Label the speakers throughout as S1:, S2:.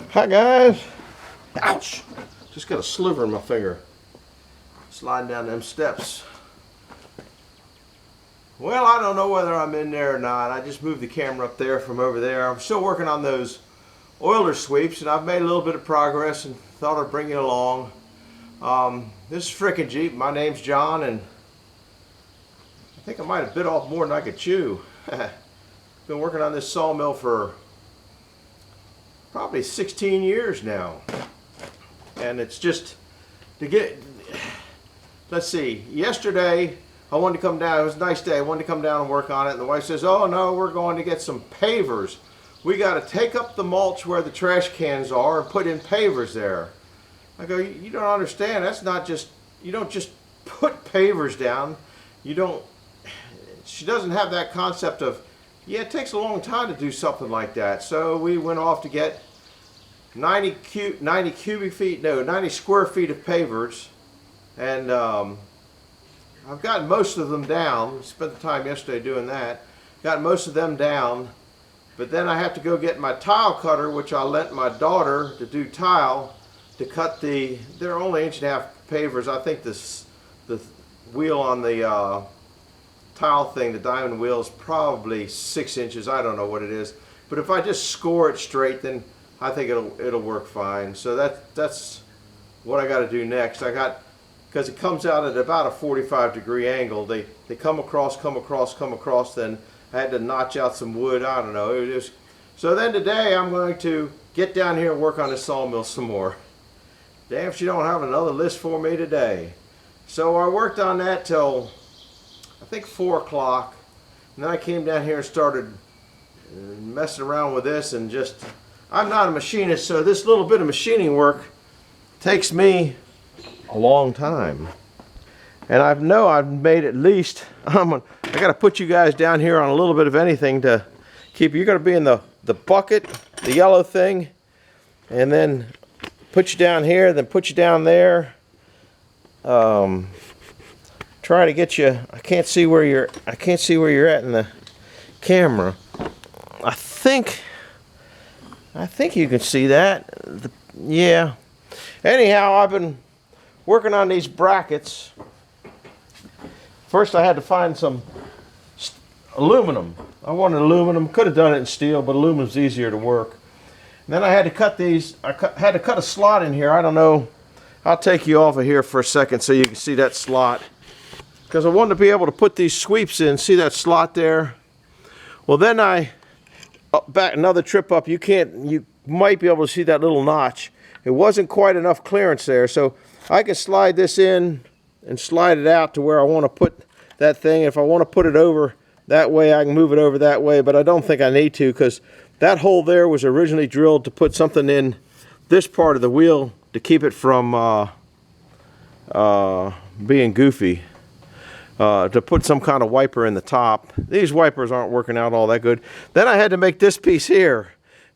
S1: Hi guys. Ouch! Just got a sliver in my finger. Sliding down them steps. Well, I don't know whether I'm in there or not. I just moved the camera up there from over there. I'm still working on those oiler sweeps, and I've made a little bit of progress and thought I'd bring you along. This is frickin' Jeep. My name's John, and I think I might have bit off more than I could chew. Been working on this sawmill for probably 16 years now, and it's just to get, let's see, yesterday I wanted to come down. It was a nice day. I wanted to come down and work on it, and the wife says, oh no, we're going to get some pavers. We got to take up the mulch where the trash cans are and put in pavers there. I go, you don't understand. That's not just, you don't just put pavers down. You don't, she doesn't have that concept of, yeah, it takes a long time to do something like that. So we went off to get 90 square feet of pavers, and I've gotten most of them down. Spent the time yesterday doing that. Got most of them down, but then I have to go get my tile cutter, which I lent my daughter to do tile, to cut the, they're only 1.5 inch pavers. I think the wheel on the tile thing, the diamond wheel, is probably 6 inches. I don't know what it is, but if I just score it straight, then I think it'll work fine. So that's what I got to do next. I got, because it comes out at about a 45-degree angle. They come across. Then I had to notch out some wood. I don't know. It was, so then today I'm going to get down here and work on this sawmill some more. Damn, she don't have another list for me today. So I worked on that till I think 4 o'clock, and then I came down here and started messing around with this, and just, I'm not a machinist, so this little bit of machining work takes me a long time. And I know I've made at least, I got to put you guys down here on a little bit of anything to keep, you're going to be in the bucket, the yellow thing, and then put you down here, then put you down there. Try to get you, I can't see where you're at in the camera. I think you can see that. Yeah. Anyhow, I've been working on these brackets. First I had to find some aluminum. I wanted aluminum. Could have done it in steel, but aluminum's easier to work. And then I had to cut these. Had to cut a slot in here. I don't know. I'll take you off of here for a second so you can see that slot, because I wanted to be able to put these sweeps in. See that slot there? Well, then I back another trip up. You might be able to see that little notch. It wasn't quite enough clearance there, so I can slide this in and slide it out to where I want to put that thing. If I want to put it over that way, I can move it over that way, but I don't think I need to, because that hole there was originally drilled to put something in this part of the wheel to keep it from being goofy. To put some kind of wiper in the top. These wipers aren't working out all that good. Then I had to make this piece here,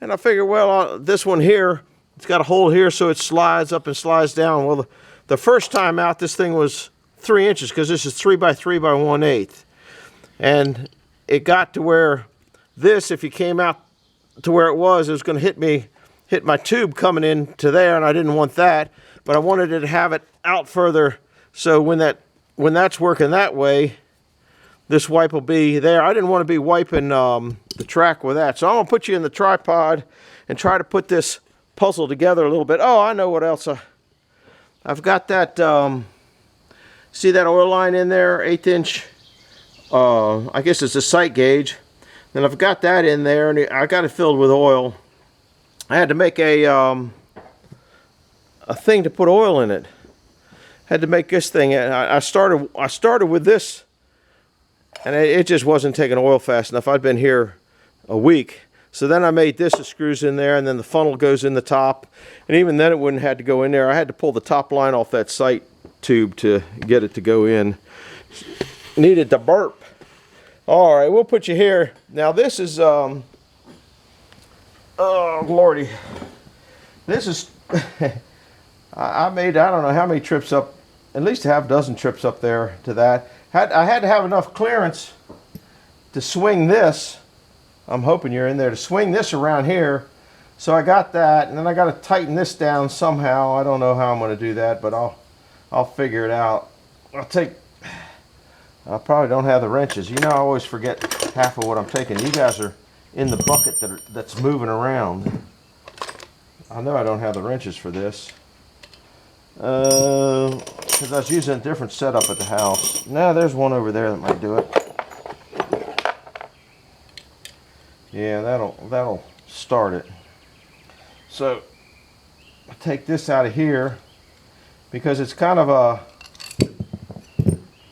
S1: and I figured, well, this one here, it's got a hole here so it slides up and slides down. Well, the first time out, this thing was 3 inches, because this is 3 by 3 by 1/8, and it got to where this, if you came out to where it was going to hit my tube coming into there, and I didn't want that, but I wanted it to have it out further, so when that's working that way, this wipe will be there. I didn't want to be wiping the track with that. So I'm going to put you in the tripod and try to put this puzzle together a little bit. Oh, I know what else. I've got that, see that oil line in there, 1/8 inch, I guess it's a sight gauge. And I've got that in there, and I got it filled with oil. I had to make a thing to put oil in it. Had to make this thing. I started with this, and it just wasn't taking oil fast enough. I'd been here a week, so then I made this. The screws in there, and then the funnel goes in the top, and even then it wouldn't have to go in there. I had to pull the top line off that sight tube to get it to go in. Needed to burp. All right, we'll put you here. Now this is oh lordy, this is I made, I don't know how many trips up, at least half a dozen trips up there to that. I had to have enough clearance to swing this. I'm hoping you're in there, to swing this around here So I got that, and then I got to tighten this down somehow. I don't know how I'm going to do that, but I'll figure it out. I probably don't have the wrenches. You know, I always forget half of what I'm taking. You guys are in the bucket that's moving around. I know I don't have the wrenches for this. Because I was using a different setup at the house. Nah, there's one over there that might do it. Yeah, that'll start it. So I take this out of here because it's kind of a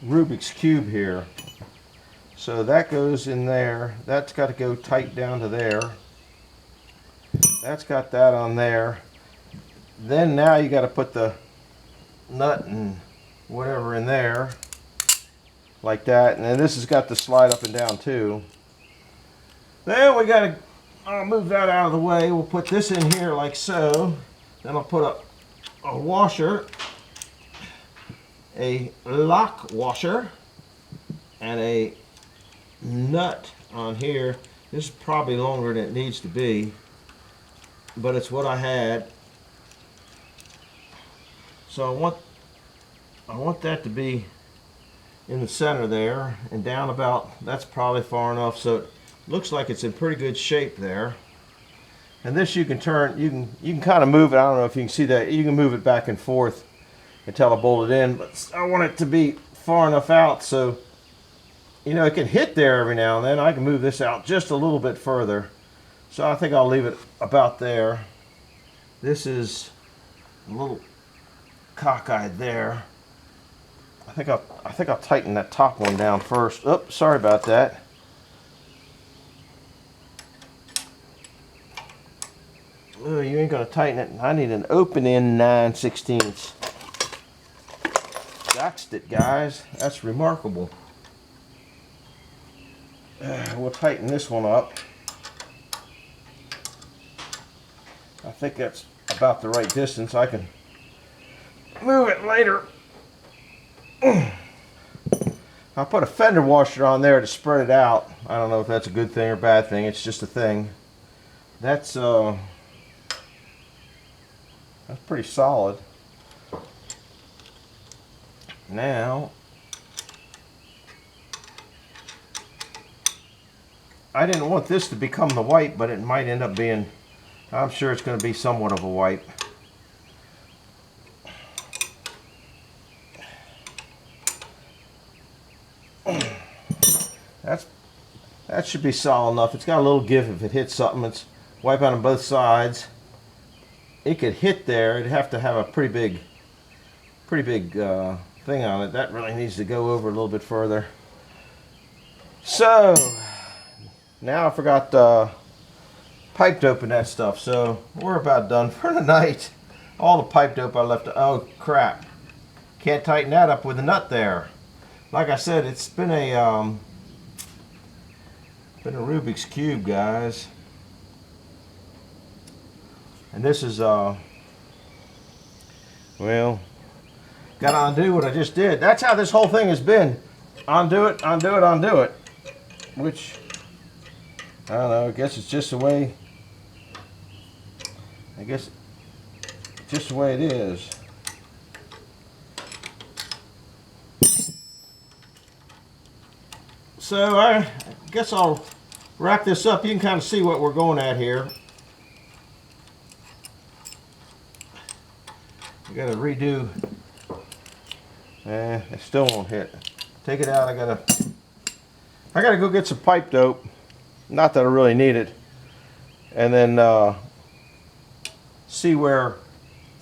S1: Rubik's Cube here. So that goes in there. That's got to go tight down to there. That's got that on there. Then now you got to put the nut and whatever in there like that. And then this has got to slide up and down too. Then we got to I'll move that out of the way. We'll put this in here like so. Then I'll put a washer, a lock washer, and a nut on here. This is probably longer than it needs to be, but it's what I had. So I want that to be in the center there, and down about, that's probably far enough so it looks like it's in pretty good shape there. And this you can turn, you can kind of move it. I don't know if you can see that. You can move it back and forth until I bolt it in, but I want it to be far enough out so, you know, it can hit there every now and then. I can move this out just a little bit further. So I think I'll leave it about there. This is a little cockeyed there. I think I'll tighten that top one down first. Oops, sorry about that. Oh, you ain't gonna tighten it. I need an open end 9/16. That's it, guys. That's remarkable. We'll tighten this one up. I think that's about the right distance. I can move it later. I'll put a fender washer on there to spread it out. I don't know if that's a good thing or bad thing. It's just a thing. That's pretty solid. Now, I didn't want this to become the wipe, but it might end up being, I'm sure it's going to be somewhat of a wipe. That should be solid enough. It's got a little give if it hits something. It's wipe out on both sides. It could hit there. It'd have to have a pretty big thing on it. That really needs to go over a little bit further. So now I forgot pipe dope and that stuff. So we're about done for the night. All the pipe dope I left. Oh crap! Can't tighten that up with a nut there. Like I said, it's been a Rubik's Cube, guys. And this is, well, got to undo what I just did. That's how this whole thing has been. Undo it, undo it, undo it. Which, I don't know, I guess it's just the way, just the way it is. So I guess I'll wrap this up. You can kind of see what we're going at here. I gotta redo. It still won't hit. Take it out. I gotta go get some pipe dope. Not that I really need it. And then see where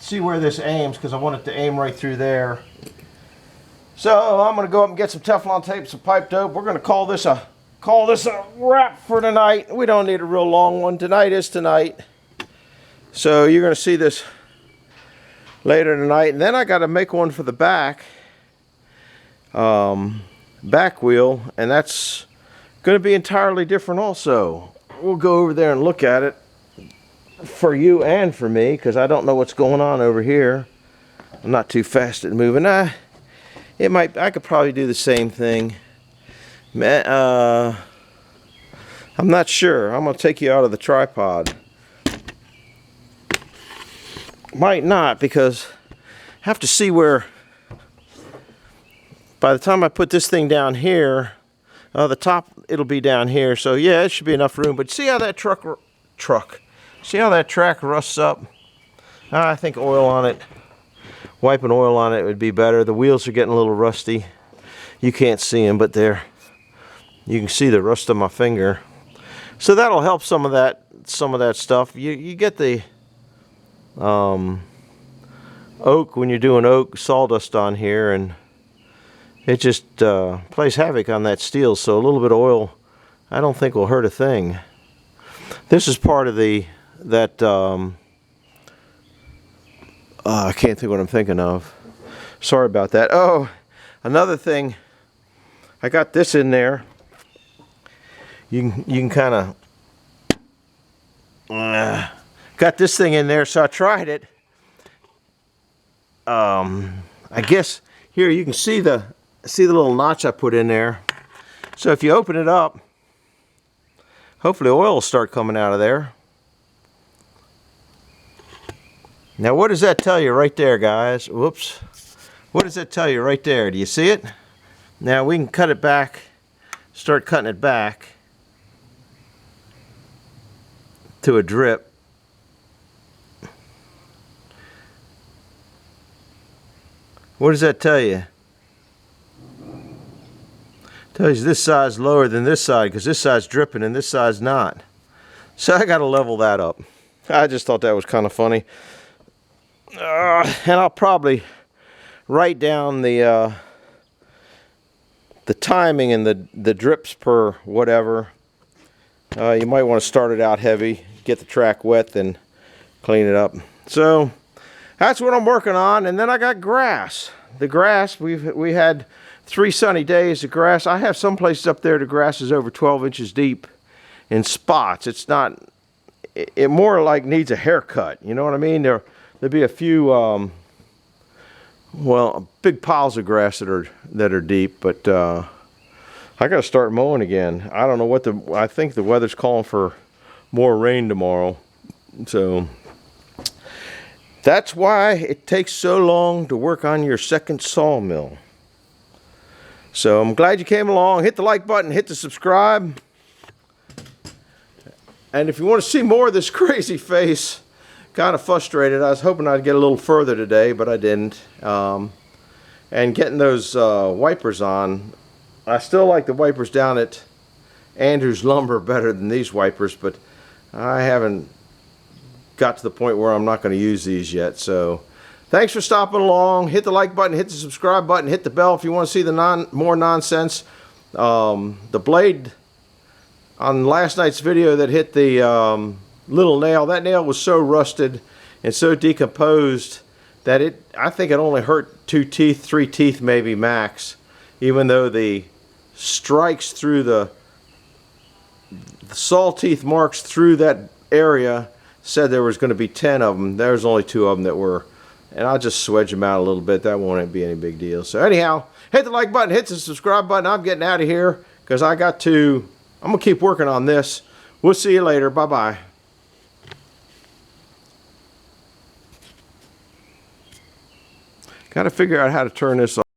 S1: this aims, because I want it to aim right through there. So I'm gonna go up and get some Teflon tape, some pipe dope. We're gonna call this a wrap for tonight. We don't need a real long one. Tonight is tonight. So you're gonna see this later tonight, and then I got to make one for the back wheel, and that's going to be entirely different also. We'll go over there and look at it for you and for me, because I don't know what's going on over here. I'm not too fast at moving. I could probably do the same thing. I'm not sure. I'm going to take you out of the tripod. might not, because I have to see where, by the time I put this thing down here, the top, it'll be down here. So yeah, it should be enough room. But see how that see how that track rusts up? I think oil on it, wiping oil on it would be better. The wheels are getting a little rusty. You can't see them, but you can see the rust on my finger. So that'll help some of that stuff. You get the oak, when you're doing oak, sawdust on here, and it just plays havoc on that steel. So a little bit of oil, I don't think will hurt a thing. This is part of I can't think what I'm thinking of. Sorry about that. Oh, another thing, I got this in there. You can kind of got this thing in there, so I tried it. I guess here you can see the little notch I put in there. So if you open it up, hopefully oil will start coming out of there. Now what does that tell you right there, guys? Whoops. What does that tell you right there? Do you see it? Now we can cut it back, start cutting it back to a drip. What does that tell you? It tells you this side's lower than this side, because this side's dripping and this side's not. So I got to level that up. I just thought that was kind of funny. And I'll probably write down the timing and the drips per whatever. You might want to start it out heavy, get the track wet, then clean it up. So that's what I'm working on. And then I got grass. The grass, we had 3 sunny days. The grass, I have some places up there the grass is over 12 inches deep in spots. It's not, it more like needs a haircut. You know what I mean? There'll be a few, well, big piles of grass that are deep, but I got to start mowing again. I don't know what I think the weather's calling for more rain tomorrow. So that's why it takes so long to work on your second sawmill. So I'm glad you came along. Hit the like button, hit the subscribe. And if you want to see more of this crazy face, kind of frustrated. I was hoping I'd get a little further today, but I didn't. And getting those wipers on, I still like the wipers down at Andrews Lumber better than these wipers, but I haven't got to the point where I'm not going to use these yet. So thanks for stopping along. Hit the like button, hit the subscribe button, hit the bell if you want to see the more nonsense. The blade on last night's video that hit the little nail, that nail was so rusted and so decomposed that I think it only hurt 2 teeth, 3 teeth maybe max, even though the strikes through the saw teeth marks through that area said there was going to be 10 of them. There's only 2 of them that were, and I'll just swedge them out a little bit. That won't be any big deal. So anyhow, hit the like button, hit the subscribe button. I'm getting out of here because I'm going to keep working on this. We'll see you later. Bye-bye. Got to figure out how to turn this off.